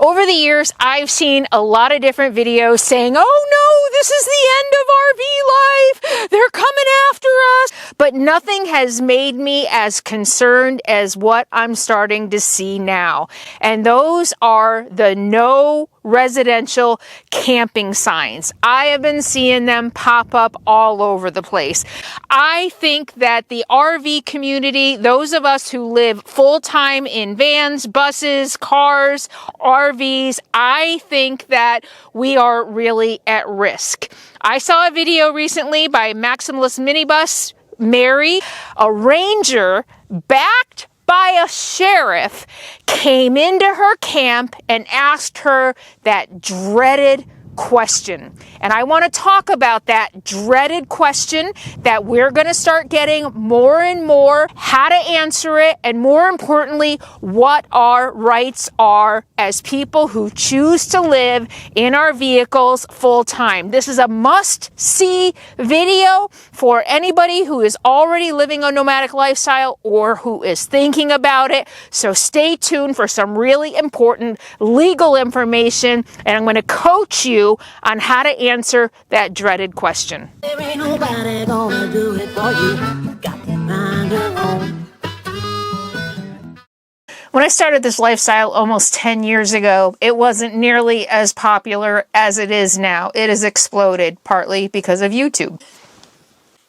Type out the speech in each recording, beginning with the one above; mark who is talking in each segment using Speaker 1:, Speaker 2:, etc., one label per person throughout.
Speaker 1: Over the years, I've seen a lot of different videos saying, oh no, this is the end of RV life. They're coming after us. But nothing has made me as concerned as what I'm starting to see now. And those are the no residential camping signs. I have been seeing them pop up all over the place. I think that the RV community, those of us who live full-time in vans, buses, cars, RVs, I think that we are really at risk. I saw a video recently by Maximalist Minibus Mary, a ranger backed by a sheriff, came into her camp and asked her that dreaded question. And I want to talk about that dreaded question that we're going to start getting more and more, how to answer it, and more importantly, what our rights are as people who choose to live in our vehicles full time. This is a must-see video for anybody who is already living a nomadic lifestyle or who is thinking about it. So stay tuned for some really important legal information, and I'm going to coach you on how to answer that dreaded question.
Speaker 2: There ain't nobody gonna do it for you. Got to find your own.
Speaker 1: When I started this lifestyle almost 10 years ago, it wasn't nearly as popular as it is now. It has exploded, partly because of YouTube.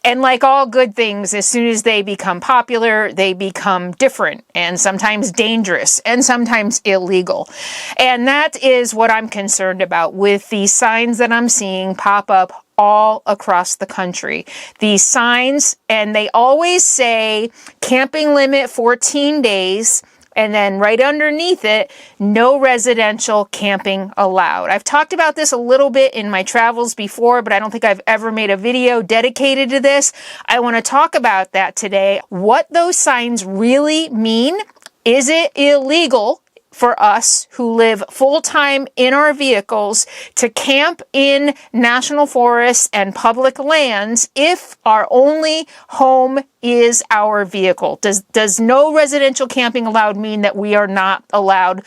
Speaker 1: And like all good things, as soon as they become popular, they become different and sometimes dangerous and sometimes illegal. And that is what I'm concerned about with these signs that I'm seeing pop up all across the country. These signs, and they always say camping limit 14 days. And then right underneath it, no residential camping allowed. I've talked about this a little bit in my travels before, but I don't think I've ever made a video dedicated to this. I want to talk about that today. What those signs really mean. Is it illegal for us who live full-time in our vehicles to camp in national forests and public lands if our only home is our vehicle? Does no residential camping allowed mean that we are not allowed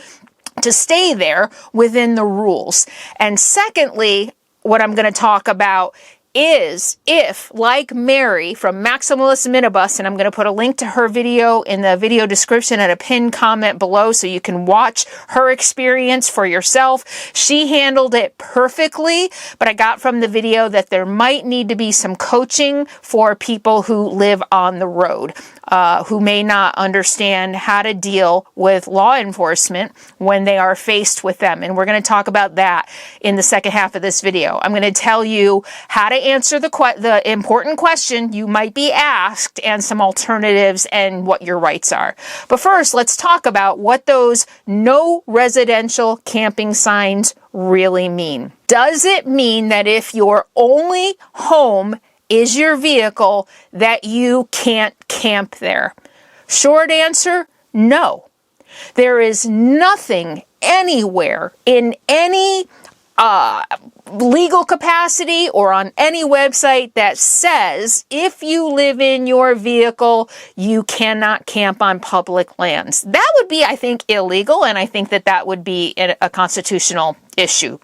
Speaker 1: to stay there within the rules? And secondly, what I'm going to talk about is if, like Mary from Maximalist Minibus, and I'm going to put a link to her video in the video description and a pinned comment below so you can watch her experience for yourself. She handled it perfectly, but I got from the video that there might need to be some coaching for people who live on the road, who may not understand how to deal with law enforcement when they are faced with them. And we're going to talk about that in the second half of this video. I'm going to tell you how to answer the important question you might be asked and some alternatives and what your rights are. But first, let's talk about what those no residential camping signs really mean. Does it mean that if your only home is your vehicle, that you can't camp there? Short answer, no. There is nothing anywhere in any legal capacity or on any website that says if you live in your vehicle, you cannot camp on public lands. That would be, I think, illegal, and I think that that would be a constitutional issue.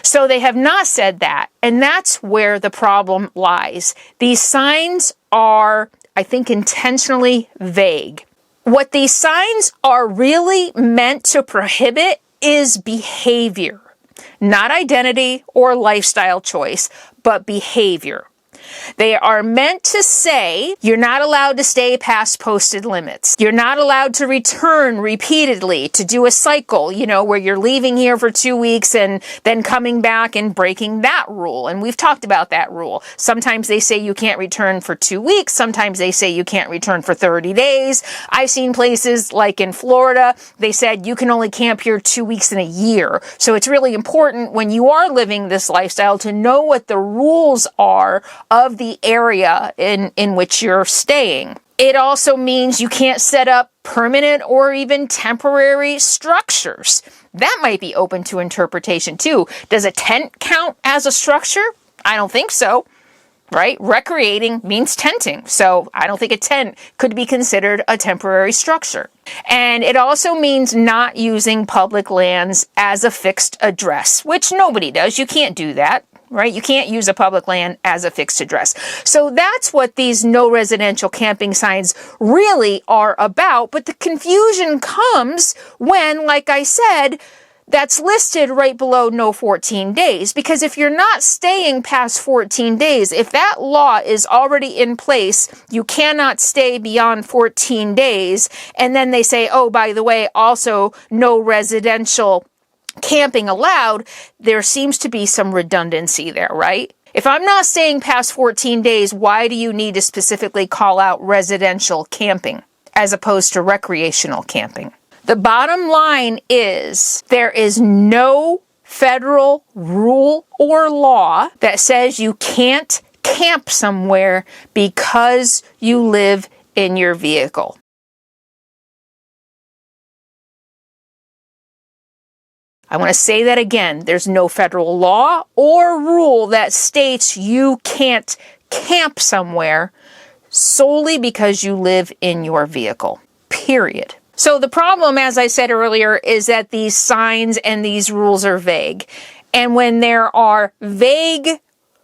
Speaker 1: So they have not said that, and that's where the problem lies. These signs are, I think, intentionally vague. What these signs are really meant to prohibit is behavior. Not identity or lifestyle choice, but behavior. They are meant to say you're not allowed to stay past posted limits. You're not allowed to return repeatedly, to do a cycle, where you're leaving here for 2 weeks and then coming back and breaking that rule. And we've talked about that rule. Sometimes they say you can't return for 2 weeks. Sometimes they say you can't return for 30 days. I've seen places like in Florida, they said you can only camp here 2 weeks in a year. So it's really important when you are living this lifestyle to know what the rules are of the area in which you're staying. It also means you can't set up permanent or even temporary structures. That might be open to interpretation too. Does a tent count as a structure? I don't think so. right? Recreating means tenting. So I don't think a tent could be considered a temporary structure. And it also means not using public lands as a fixed address, which nobody does. You can't do that, right? You can't use a public land as a fixed address. So that's what these no residential camping signs really are about. But the confusion comes when, like I said, that's listed right below no 14 days. Because if you're not staying past 14 days, if that law is already in place, you cannot stay beyond 14 days. And then they say, oh, by the way, also no residential camping allowed, there seems to be some redundancy there, right? If I'm not staying past 14 days, why do you need to specifically call out residential camping as opposed to recreational camping? The bottom line is there is no federal rule or law that says you can't camp somewhere because you live in your vehicle. I want to say that again. There's no federal law or rule that states you can't camp somewhere solely because you live in your vehicle. Period. So the problem, as I said earlier, is that these signs and these rules are vague. And when there are vague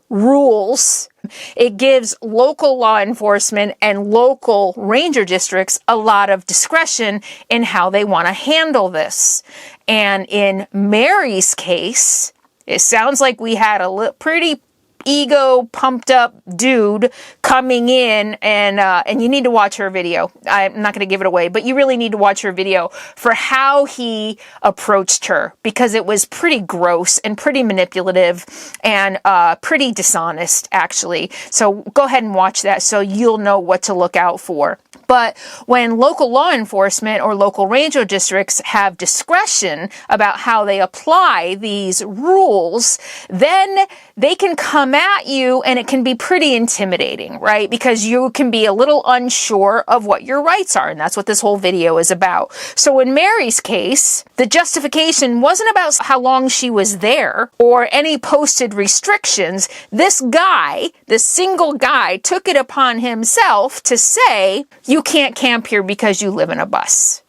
Speaker 1: rules, it gives local law enforcement and local ranger districts a lot of discretion in how they want to handle this. And in Mary's case, it sounds like we had a pretty ego pumped up dude coming in, and you need to watch her video. I'm not going to give it away, but you really need to watch her video for how he approached her, because it was pretty gross and pretty manipulative and pretty dishonest, actually. So go ahead and watch that so you'll know what to look out for. But when local law enforcement or local ranger districts have discretion about how they apply these rules, then they can come at you and it can be pretty intimidating, right? Because you can be a little unsure of what your rights are. And that's what this whole video is about. So in Mary's case, the justification wasn't about how long she was there or any posted restrictions. This guy, this single guy, took it upon himself to say, you can't camp here because you live in a bus.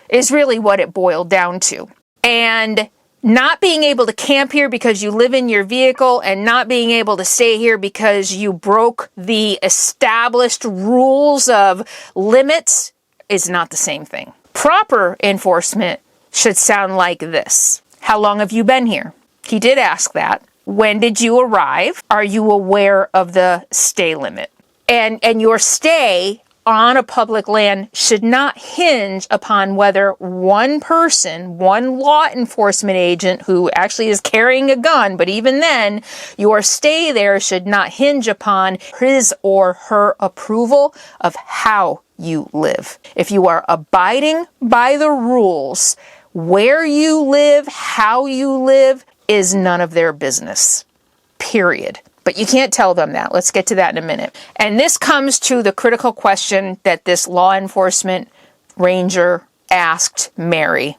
Speaker 1: Is really what it boiled down to. And not being able to camp here because you live in your vehicle and not being able to stay here because you broke the established rules of limits is not the same thing. Proper enforcement should sound like this. How long have you been here? He did ask that. When did you arrive? Are you aware of the stay limit? And your stay on a public land should not hinge upon whether one person, one law enforcement agent who actually is carrying a gun, but even then, your stay there should not hinge upon his or her approval of how you live. If you are abiding by the rules, where you live, how you live, is none of their business. Period. But you can't tell them that. Let's get to that in a minute. And this comes to the critical question that this law enforcement ranger asked Mary.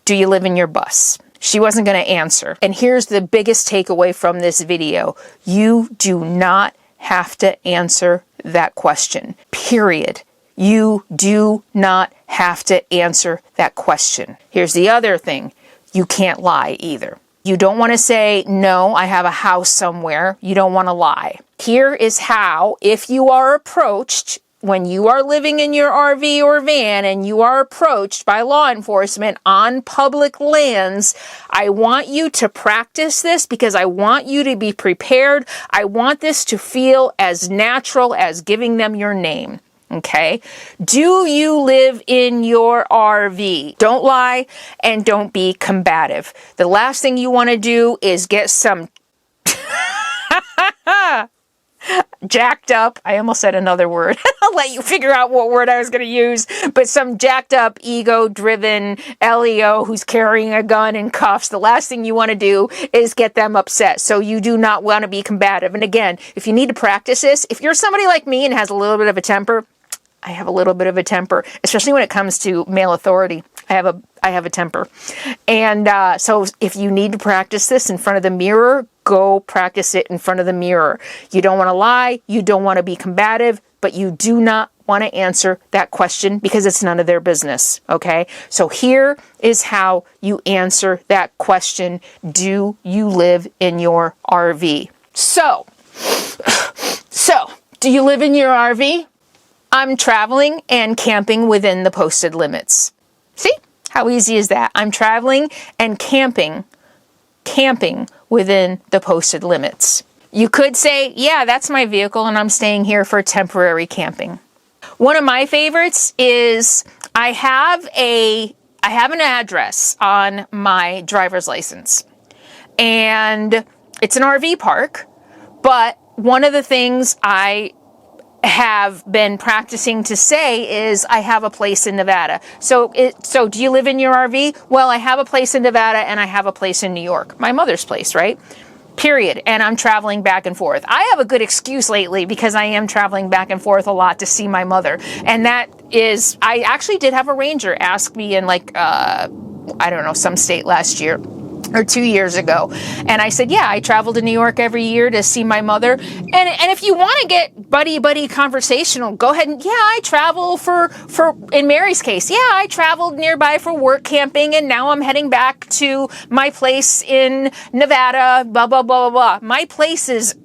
Speaker 1: Do you live in your bus? She wasn't going to answer. And here's the biggest takeaway from this video. You do not have to answer that question. Period. You do not have to answer that question. Here's the other thing. You can't lie either. You don't want to say, no, I have a house somewhere. You don't want to lie. Here is how, if you are approached, when you are living in your RV or van and you are approached by law enforcement on public lands, I want you to practice this because I want you to be prepared. I want this to feel as natural as giving them your name. Okay? Do you live in your RV? Don't lie and don't be combative. The last thing you want to do is get some jacked up. I almost said another word. I'll let you figure out what word I was going to use. But some jacked up, ego-driven LEO who's carrying a gun and cuffs. The last thing you want to do is get them upset. So you do not want to be combative. And again, if you need to practice this, if you're somebody like me and has a little bit of a temper, I have a little bit of a temper, especially when it comes to male authority. I have a temper. And so if you need to practice this in front of the mirror, go practice it in front of the mirror. You don't want to lie. You don't want to be combative, but you do not want to answer that question because it's none of their business. Okay. So here is how you answer that question. Do you live in your RV? So do you live in your RV? I'm traveling and camping within the posted limits. See? How easy is that? I'm traveling and camping within the posted limits. You could say, yeah, that's my vehicle and I'm staying here for temporary camping. One of my favorites is I have an address on my driver's license and it's an RV park, but one of the things I have been practicing to say is I have a place in Nevada. So do you live in your RV? Well, I have a place in Nevada and I have a place in New York. My mother's place, right? Period. And I'm traveling back and forth. I have a good excuse lately because I am traveling back and forth a lot to see my mother. And that is, I actually did have a ranger ask me in like, I don't know, some state last year or 2 years ago. And I said, yeah, I travel to New York every year to see my mother. And if you want to get buddy conversational, go ahead and, yeah, I travel for, in Mary's case, yeah, I traveled nearby for work camping and now I'm heading back to my place in Nevada, blah, blah, blah, blah, blah. My place is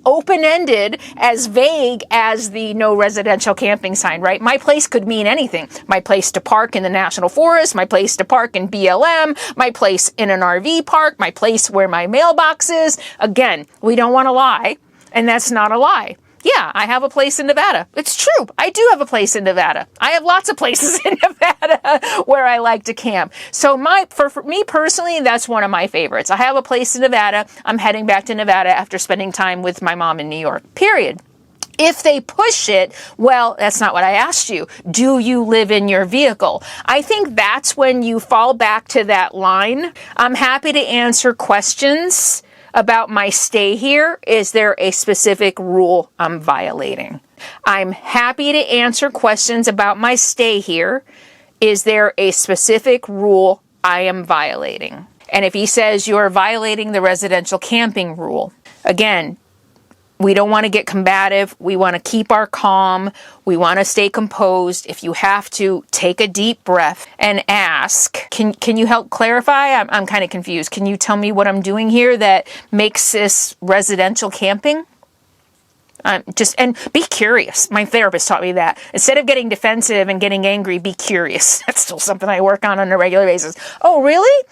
Speaker 1: open-ended, as vague as the no residential camping sign, right? My place could mean anything. My place to park in the National Forest, my place to park in BLM, my place in an RV park, my place where my mailbox is. Again, we don't want to lie, and that's not a lie. Yeah, I have a place in Nevada. It's true. I do have a place in Nevada. I have lots of places in Nevada where I like to camp. So for me personally, that's one of my favorites. I have a place in Nevada. I'm heading back to Nevada after spending time with my mom in New York. Period. If they push it, well, that's not what I asked you. Do you live in your vehicle? I think that's when you fall back to that line. I'm happy to answer questions about my stay here. Is there a specific rule I'm violating? I'm happy to answer questions about my stay here. Is there a specific rule I am violating? And if he says you're violating the residential camping rule, again, we don't want to get combative. We want to keep our calm. We want to stay composed. If you have to, take a deep breath and ask, can you help clarify? I'm kind of confused. Can you tell me what I'm doing here that makes this residential camping? And be curious. My therapist taught me that. Instead of getting defensive and getting angry, be curious. That's still something I work on a regular basis. Oh, really?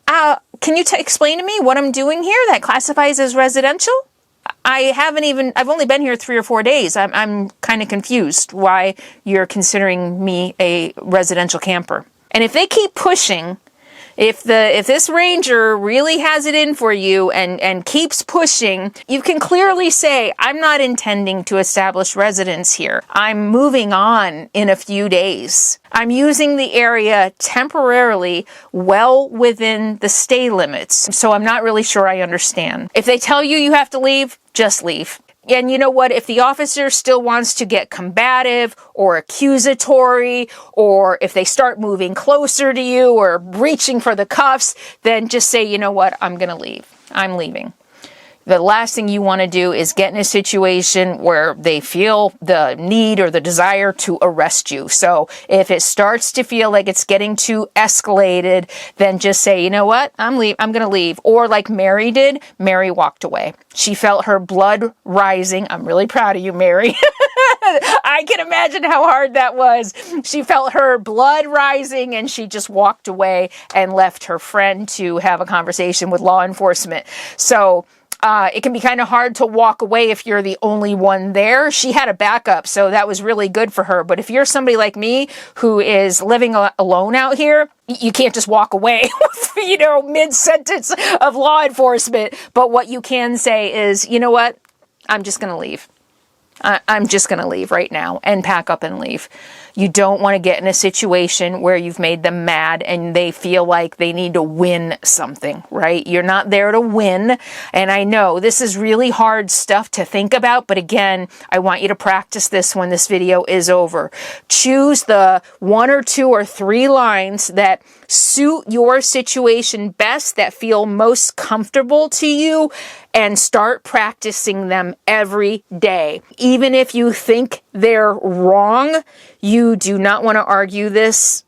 Speaker 1: Can you explain to me what I'm doing here that classifies as residential? I've only been here 3 or 4 days. I'm kind of confused why you're considering me a residential camper. And if they keep pushing, if this ranger really has it in for you and keeps pushing, you can clearly say, I'm not intending to establish residence here. I'm moving on in a few days. I'm using the area temporarily well within the stay limits. So I'm not really sure I understand. If they tell you have to leave, just leave. And you know what? If the officer still wants to get combative or accusatory, or if they start moving closer to you or reaching for the cuffs, then just say, you know what? I'm going to leave. I'm leaving. The last thing you want to do is get in a situation where they feel the need or the desire to arrest you. So if it starts to feel like it's getting too escalated, then just say, you know what? I'm going to leave. Or like Mary did, Mary walked away. She felt her blood rising. I'm really proud of you, Mary. I can imagine how hard that was. She felt her blood rising and she just walked away and left her friend to have a conversation with law enforcement. So it can be kind of hard to walk away if you're the only one there. She had a backup, so that was really good for her. But if you're somebody like me who is living alone out here, you can't just walk away, mid-sentence of law enforcement. But what you can say is, you know what? I'm just going to leave. I'm just going to leave right now and pack up and leave. You don't want to get in a situation where you've made them mad and they feel like they need to win something, right? You're not there to win. And I know this is really hard stuff to think about, but again, I want you to practice this when this video is over. Choose the 1 or 2 or 3 lines that suit your situation best, that feel most comfortable to you, and start practicing them every day. Even if you think they're wrong, you do not want to argue this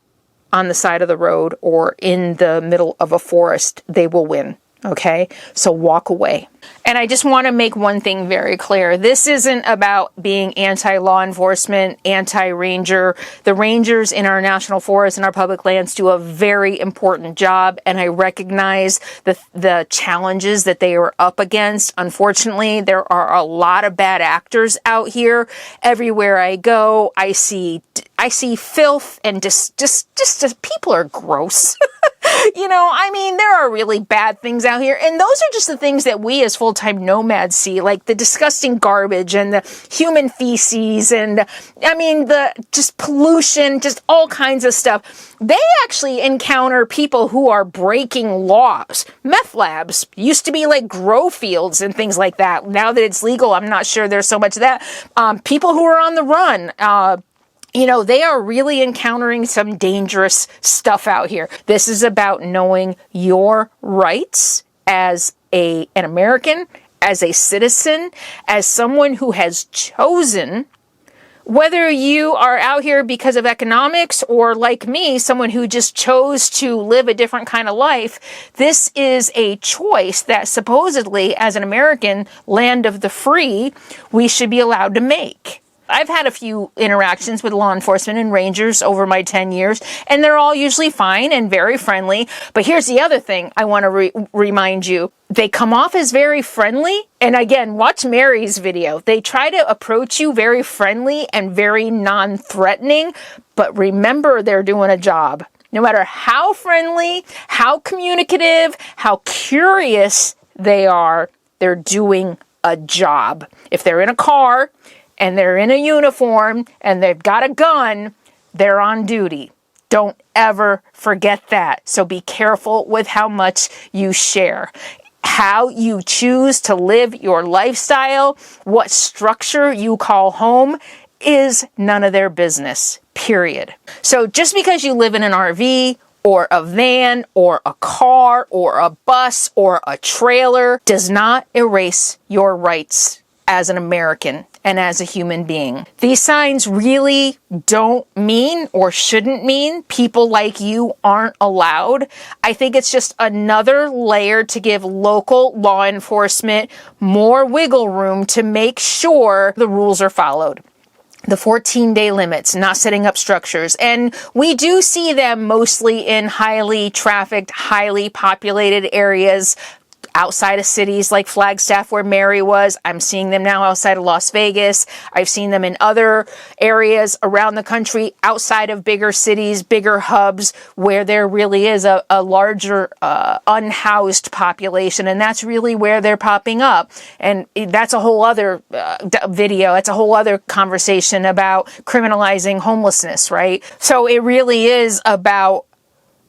Speaker 1: on the side of the road or in the middle of a forest. They will win. Okay, so walk away. And I just want to make one thing very clear. This isn't about being anti-law enforcement, anti-ranger. The rangers in our national forests and our public lands do a very important job, and I recognize the challenges that they are up against. Unfortunately, there are a lot of bad actors out here. Everywhere I go, I see filth and just people are gross. You know, I mean, there are really bad things out here. And those are just the things that we as full-time nomads see, like the disgusting garbage and the human feces and, I mean, the just pollution, just all kinds of stuff. They actually encounter people who are breaking laws. Meth labs used to be like grow fields and things like that. Now that it's legal, I'm not sure there's so much of that. People who are on the run, you know, they are really encountering some dangerous stuff out here. This is about knowing your rights as an American, as a citizen, as someone who has chosen, whether you are out here because of economics or like me, someone who just chose to live a different kind of life. This is a choice that supposedly, as an American, land of the free, we should be allowed to make. I've had a few interactions with law enforcement and rangers over my 10 years, and they're all usually fine and very friendly. But here's the other thing I want to remind you. They come off as very friendly. And again, watch Mary's video. They try to approach you very friendly and very non-threatening, but remember they're doing a job. No matter how friendly, how communicative, how curious they are, they're doing a job. If they're in a car and they're in a uniform and they've got a gun, they're on duty. Don't ever forget that. So be careful with how much you share. How you choose to live your lifestyle, what structure you call home, is none of their business, period. So just because you live in an RV or a van or a car or a bus or a trailer does not erase your rights as an American and as a human being. These signs really don't mean or shouldn't mean people like you aren't allowed. I think it's just another layer to give local law enforcement more wiggle room to make sure the rules are followed. The 14-day limits, not setting up structures. And we do see them mostly in highly trafficked, highly populated areas outside of cities like Flagstaff, where Mary was. I'm seeing them now outside of Las Vegas. I've seen them in other areas around the country outside of bigger cities, bigger hubs, where there really is a larger unhoused population. And that's really where they're popping up. And that's a whole other video. It's a whole other conversation about criminalizing homelessness, right? So it really is about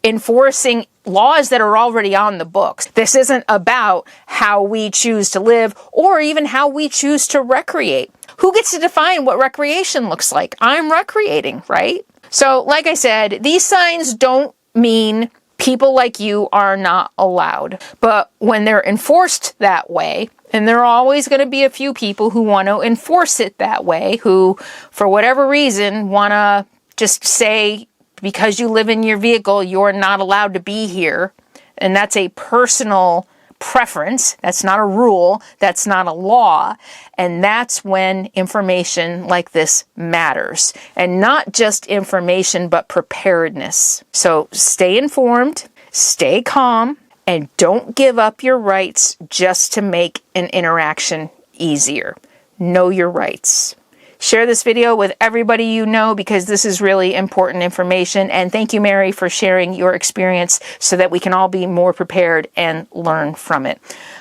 Speaker 1: enforcing laws that are already on the books. This isn't about how we choose to live or even how we choose to recreate. Who gets to define what recreation looks like? I'm recreating, right? So, like I said, these signs don't mean people like you are not allowed. But when they're enforced that way, and there are always going to be a few people who want to enforce it that way, who, for whatever reason, want to just say, because you live in your vehicle, you're not allowed to be here. And that's a personal preference. That's not a rule. That's not a law. And that's when information like this matters. And not just information, but preparedness. So stay informed, stay calm, and don't give up your rights just to make an interaction easier. Know your rights. Share this video with everybody you know, because this is really important information. And thank you, Mary, for sharing your experience so that we can all be more prepared and learn from it.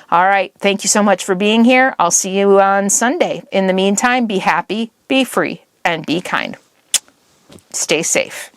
Speaker 1: All right. Thank you so much for being here. I'll see you on Sunday. In the meantime, be happy, be free, and be kind. Stay safe.